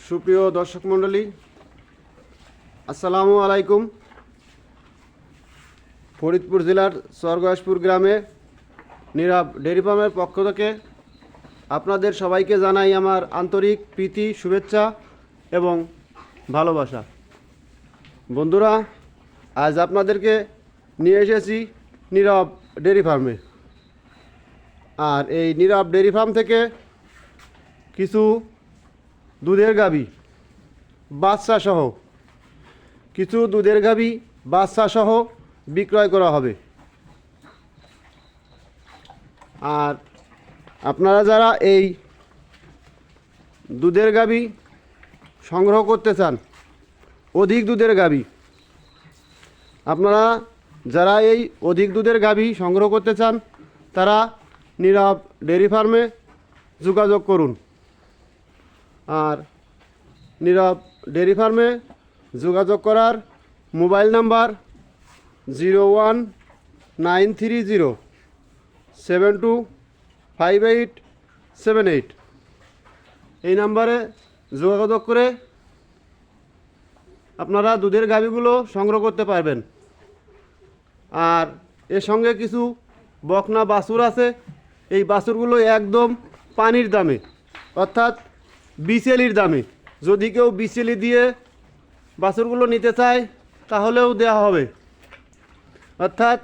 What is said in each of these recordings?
সুপ্রিয় দর্শক মণ্ডলী, আসসালামু আলাইকুম। ফরিদপুর জেলার স্বর্গয়াসপুর গ্রামে নীরব ডেয়ারি ফার্মের পক্ষ থেকে আপনাদের সবাইকে জানাই আমার আন্তরিক প্রীতি, শুভেচ্ছা এবং ভালোবাসা। বন্ধুরা, আজ আপনাদেরকে নিয়ে এসেছি নীরব ডেয়ারি ফার্মে। আর এই নীরব ডেয়ারি ফার্ম থেকে কিছু দুধের গাভী বাচ্চা সহ বিক্রয় করা হবে। আর আপনারা যারা এই দুধের গাভী সংগ্রহ করতে চান, অধিক দুধের গাভী, আপনারা যারা এই অধিক দুধের গাভী সংগ্রহ করতে চান, তারা নীরব ডেয়ারি ফার্মে যোগাযোগ করুন। আর নীরব ডেয়ারি ফার্মে যোগাযোগ করার মোবাইল নাম্বার 01930725878। এই নাম্বারে যোগাযোগ করে আপনারা দুধের গাভীগুলো সংগ্রহ করতে পারবেন। আর এর সঙ্গে কিছু বকনা বাছুর আছে। এই বাছুরগুলো একদম পানির দামে, অর্থাৎ বিচেলির দামে। যদি কেউ বিচেলি দিয়ে বাছুরগুলো নিতে চায় তাহলেও দেওয়া হবে। অর্থাৎ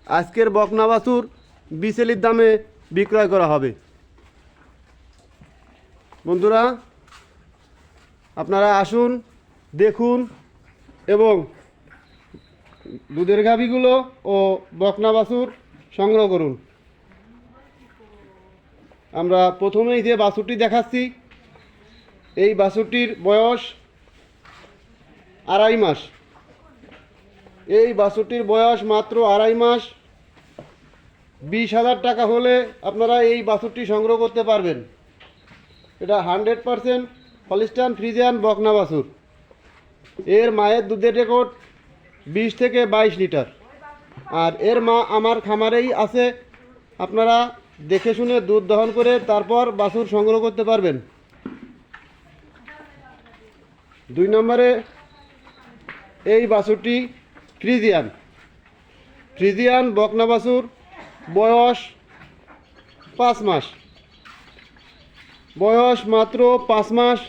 আজকের বকনা বাছুর বিচেলির দামে বিক্রয় করা হবে। বন্ধুরা, আপনারা আসুন, দেখুন এবং দুধের গাভীগুলো ও বকনা বাছুর সংগ্রহ করুন। আমরা প্রথমেই যে বাছুরটি দেখাচ্ছি, এই বাছুরটির বয়স 2.5 মাস। এই বাছুরটির বয়স মাত্র 2.5 মাস। 20,000 টাকা হলে আপনারা এই বাছুরটি সংগ্রহ করতে পারবেন। এটা 100% হলিস্টাইন ফ্রিজিয়ান বকনা বাছুর। এর মায়ের দুধের রেকর্ড 20 থেকে 22 লিটার। আর এর মা আমার খামারেই আছে। আপনারা দেখে শুনে দুধ দহন করে তারপর বাছুর সংগ্রহ করতে পারবেন। 2 নম্বরে এই বাছুরটি ফ্রিজিয়ান বকনা বাছুর, বয়স 5 মাস। বয়স মাত্র 5 মাস।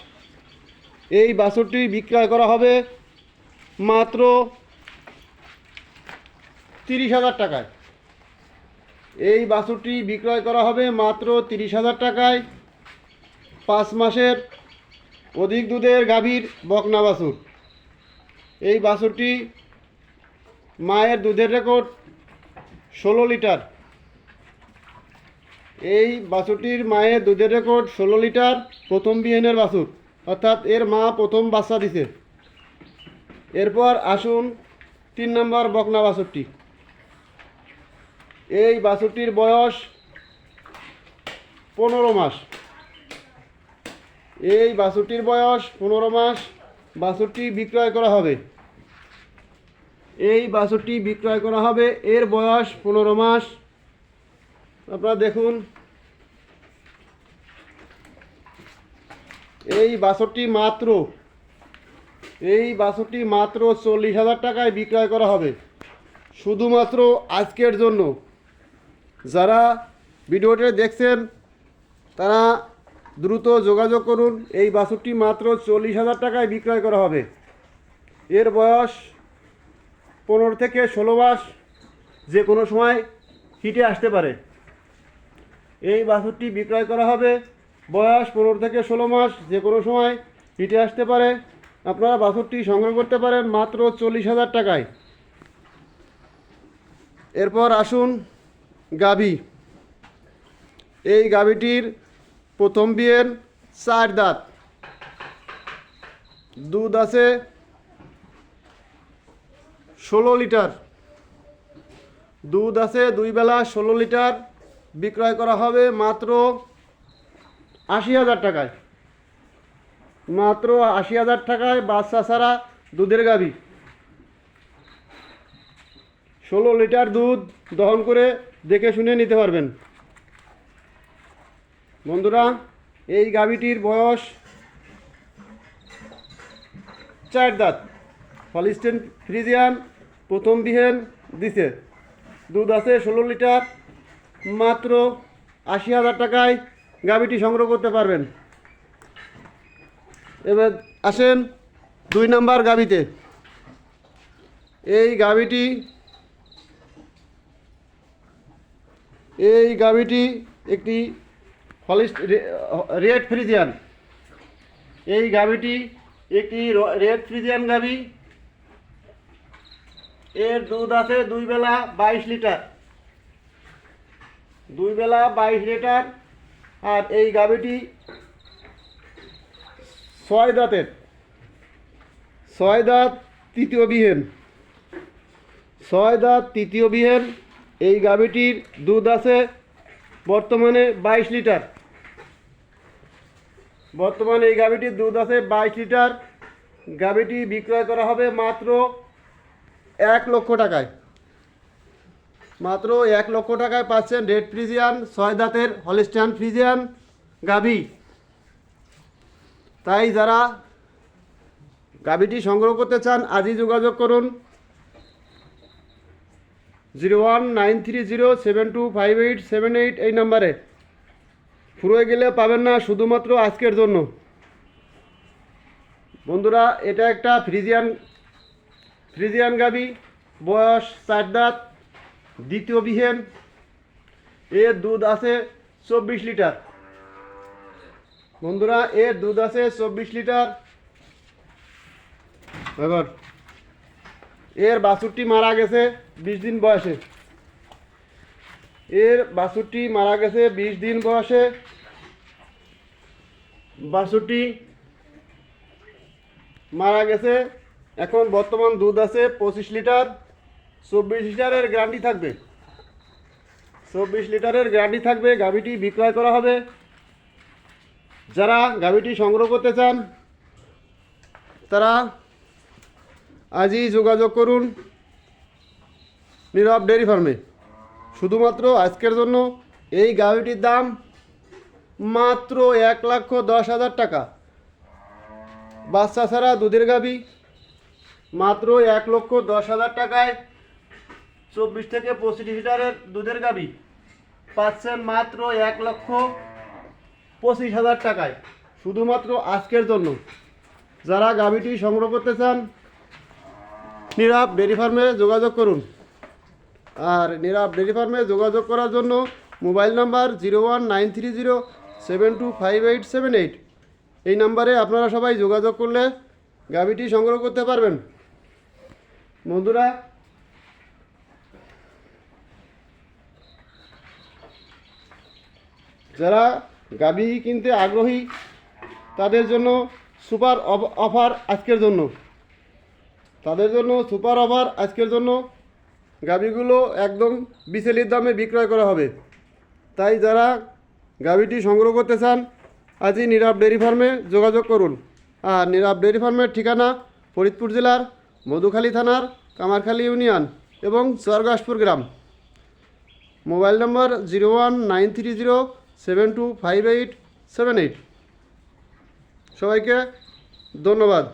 এই বাছুরটি বিক্রয় করা হবে মাত্র 30,000 টাকায়। এই বাছুরটি বিক্রয় করা হবে মাত্র 30,000 টাকায়। 5 মাসের অধিক দুধের গাভীর বকনা বাছুর। এই বাছুরটি মায়ের দুধের রেকর্ড 16 লিটার। এই বাছুরটির মায়ের দুধের রেকর্ড 16 লিটার। প্রথম বিহনের বাছুর, অর্থাৎ এর মা প্রথম বাচ্চা দিছে। এরপর আসুন 3 নম্বর বকনা বাছুরটি। এই বাছুরটির বয়স 15 মাস। এই বাছুরটির বয়স 15 মাস। বাছুরটি বিক্রয় করা হবে। এই বাছুরটি বিক্রয় করা হবে। এর বয়স 15 মাস। আপনারা দেখুন, এই বাছুরটি মাত্র 40,000 টাকায় বিক্রয় করা হবে, শুধুমাত্র আজকের জন্য। যারা ভিডিওটি দেখছেন তারা দ্রুত যোগাযোগ করুন। এই বাছুরটি মাত্র 40,000 টাকায় বিক্রয় করা হবে। এর বয়স 15 থেকে 16 মাস। যে কোনো সময় হিটে আসতে পারে। এই বাছুরটি বিক্রয় করা হবে। বয়স 15 থেকে 16 মাস, যে কোনো সময় হিটে আসতে পারে। আপনারা বাছুরটি সংগ্রহ করতে পারেন মাত্র 40,000 টাকায়। এরপর আসুন গাভী। এই গাভীটির প্রথম বিয়ের 4 দাঁত। দুধ আছে 16 লিটার। দুধ আছে 2 বেলা 16 লিটার। বিক্রয় করা হবে মাত্র 80,000 টাকায়। মাত্র 80,000 টাকায় বাচ্চা ছাড়া দুধের গাভী। 16 লিটার দুধ দহন করে দেখে শুনে নিতে পারবেন। বন্ধুরা, এই গাভীটির বয়স 4 দাঁত হলিস্টেন ফ্রিজিয়ান প্রথম বিহেন দিছে, দুধ আছে 16 লিটার, মাত্র 80,000 টাকায় গাভীটি সংগ্রহ করতে পারবেন। এবার আসেন 2 নাম্বার গাভীতে। এই গাভীটি একটি রেড ফ্রিজিয়ান। এই গাভীটি একটি রেড ফ্রিজিয়ান গাভী। এর দুধ আছে 2 বেলা 22 লিটার, 2 বেলা 22 লিটার। আর এই গাভীটি 6 দাঁতের, 6 দাঁত তৃতীয় বিহেন, 6 দাঁত তৃতীয় বিহেন। এই গাভীটির দুধ আছে বর্তমানে 22 লিটার, বর্তমানে এই গাভীটির দুধ আছে 22 লিটার। গাভীটি বিক্রয় করা হবে মাত্র 1 লক্ষ টাকায়, মাত্র 1 লক্ষ টাকায় পাচ্ছেন রেড ফ্রিজিয়ান 6 দাঁতের হলিস্টাইন ফ্রিজিয়ান গাভী। তাই যারা গাভীটি সংগ্রহ করতে চান আজই যোগাযোগ করুন 0193072587 এই নাম্বারে। ফুরোয় গেলে পাবেন না, শুধুমাত্র আজকের জন্য। বন্ধুরা, এটা একটা ফ্রিজিয়ান গাভী, বয়স 4 দাঁত, দ্বিতীয় বিহেন। এর দুধ আছে 24 লিটার। বন্ধুরা, এর দুধ আছে 24 লিটার। এবার এর বাছুরটি মারা গেছে 20 দিন বয়সে, এর বাছুরটি মারা গেছে 20 দিন বয়সে। বাছুরটি মারা গেছে। এখন বর্তমান দুধ আছে 25 লিটার, 24 লিটারের গ্যারান্টি থাকবে, 24 লিটারের গ্যারান্টি থাকবে। গাভীটি বিক্রয় করা হবে। যারা গাভীটি সংগ্রহ করতে চান তারা আজই যোগাযোগ করুন নীরব ডেয়ারি ফার্মে। শুধুমাত্র আজকের জন্য এই গাভীটির দাম মাত্র 1,10,000 টাকা। বাচ্চা ছাড়া দুধের গাভী, মাত্র 1,10,000 টাকায় 24 থেকে 25 লিটারের দুধের গাভী পাচ্ছেন মাত্র 1,25,000 টাকায়, শুধুমাত্র আজকের জন্য। যারা গাভীটি সংগ্রহ করতে চান নীরব ডেয়ারি ফার্মে যোগাযোগ করুন। আর নীরব ডেয়ারি ফার্মে যোগাযোগ করার জন্য মোবাইল নাম্বার 0193072587 এই নাম্বারে আপনারা সবাই যোগাযোগ করলে গাভীটি সংগ্রহ করতে পারবেন। বন্ধুরা, যারা গাভী কিনতে আগ্রহী তাদের জন্য সুপার অফার আজকের জন্য, তাদের জন্য সুপার অফার আজকের জন্য। গাভীগুলো একদম বিচলিত দামে বিক্রয় করা হবে। তাই যারা গাভীটি সংগ্রহ করতে চান আজই নীরব ডেয়ারি ফার্মে যোগাযোগ করুন। আর নীরব ডেয়ারি ফার্মের ঠিকানা ফরিদপুর জেলার মধুখালী থানার কামারখালী ইউনিয়ন এবং স্বর্গাসপুর গ্রাম। মোবাইল নম্বর 0193072587। সবাইকে ধন্যবাদ।